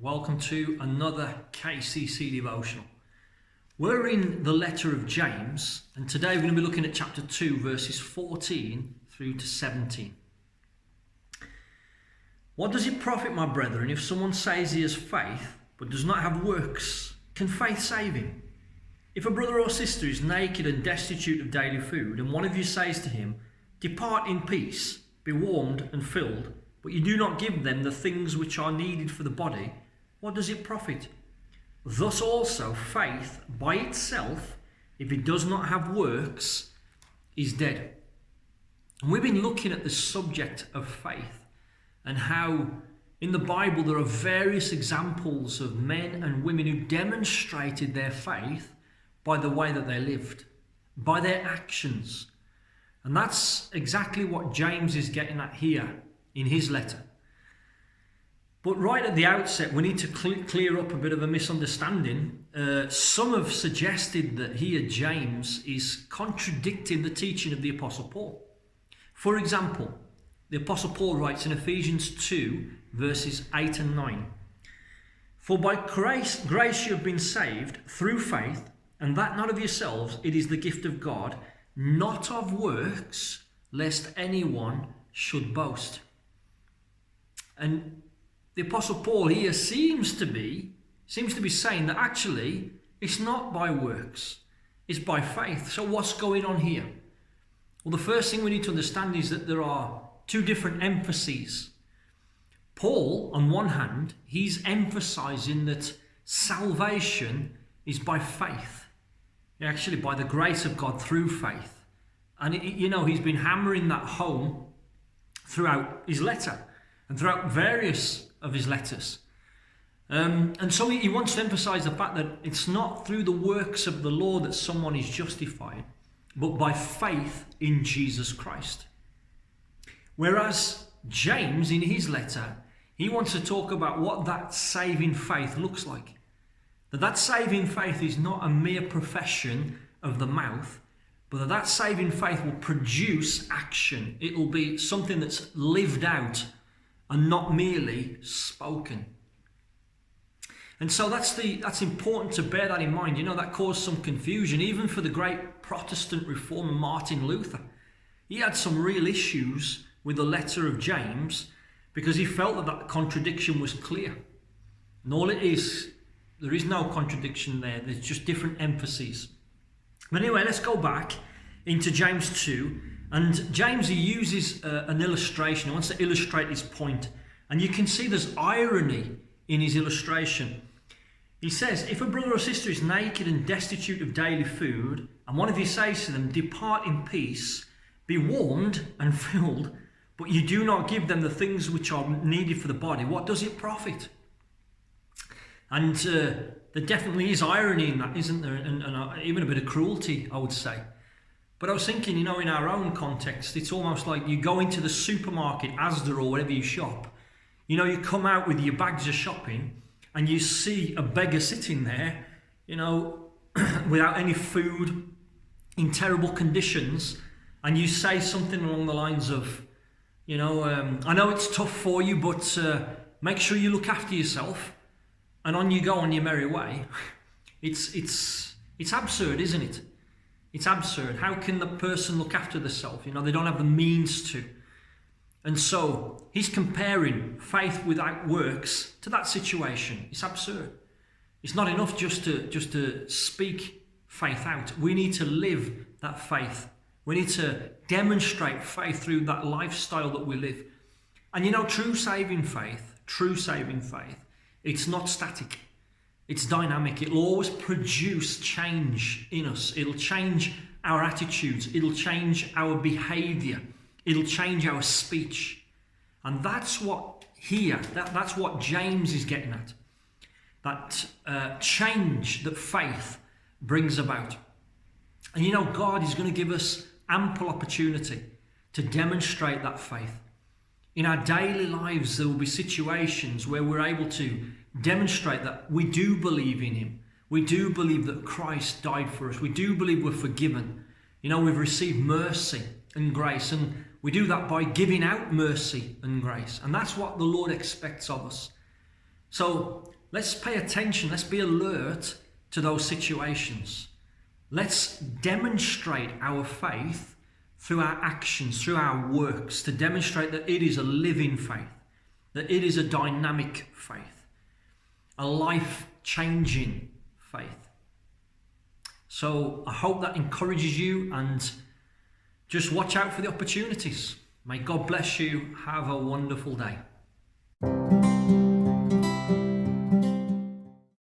Welcome to another KCC Devotional. We're in the letter of James, and today we're going to be looking at chapter 2, verses 14 through to 17. What does it profit, my brethren, if someone says he has faith, but does not have works? Can faith save him? If a brother or sister is naked and destitute of daily food, and one of you says to him, "Depart in peace, be warmed and filled," but you do not give them the things which are needed for the body, what does it profit? Thus also faith by itself, if it does not have works, is dead. And we've been looking at the subject of faith and how in the Bible there are various examples of men and women who demonstrated their faith by the way that they lived, by their actions. And that's exactly what James is getting at here in his letter. But right at the outset, we need to clear up a bit of a misunderstanding. Some have suggested that here James is contradicting the teaching of the Apostle Paul. For example, the Apostle Paul writes in Ephesians 2, verses 8 and 9, "For by grace you have been saved through faith, and that not of yourselves, it is the gift of God, not of works, lest anyone should boast." And the Apostle Paul here seems to be saying that actually it's not by works, it's by faith. So what's going on here? Well, the first thing we need to understand is that there are two different emphases. Paul, on one hand, he's emphasizing that salvation is by faith, actually by the grace of God through faith. And he's been hammering that home throughout his letter and throughout various of his letters. And so he wants to emphasize the fact that it's not through the works of the law that someone is justified, but by faith in Jesus Christ. Whereas James, in his letter, he wants to talk about what that saving faith looks like. That saving faith is not a mere profession of the mouth, but that saving faith will produce action. It will be something that's lived out and not merely spoken. And so that's important to bear that in mind. That caused some confusion, even for the great Protestant reformer Martin Luther. He had some real issues with the letter of James because he felt that contradiction was clear. And all it is, there is no contradiction there. There's just different emphases. But anyway, let's go back into James 2. And James, he uses an illustration. He wants to illustrate his point. And you can see there's irony in his illustration. He says, if a brother or sister is naked and destitute of daily food, and one of you says to them, "Depart in peace, be warmed and filled," but you do not give them the things which are needed for the body, what does it profit? And there definitely is irony in that, isn't there? And even a bit of cruelty, I would say. But I was thinking, in our own context, it's almost like you go into the supermarket, Asda or wherever you shop. You come out with your bags of shopping and you see a beggar sitting there, without any food, in terrible conditions. And you say something along the lines of, I know it's tough for you, but make sure you look after yourself. And on you go on your merry way. It's absurd, isn't it? It's absurd. How can the person look after themselves? They don't have the means to. And so he's comparing faith without works to that situation. It's absurd. It's not enough just to speak faith out. We need to live that faith. We need to demonstrate faith through that lifestyle that we live. And true saving faith, it's not static. It's dynamic. It'll always produce change in us. It'll change our attitudes. It'll change our behavior. It'll change our speech. And that's what that's what James is getting at. That change that faith brings about. And God is going to give us ample opportunity to demonstrate that faith. In our daily lives, there will be situations where we're able to demonstrate that we do believe in him. We do believe that Christ died for us. We do believe we're forgiven. We've received mercy and grace, and we do that by giving out mercy and grace. And that's what the Lord expects of us. So let's pay attention, let's be alert to those situations. Let's demonstrate our faith through our actions, through our works, to demonstrate that it is a living faith, that it is a dynamic faith, a life-changing faith. So I hope that encourages you, and just watch out for the opportunities. May God bless you. Have a wonderful day.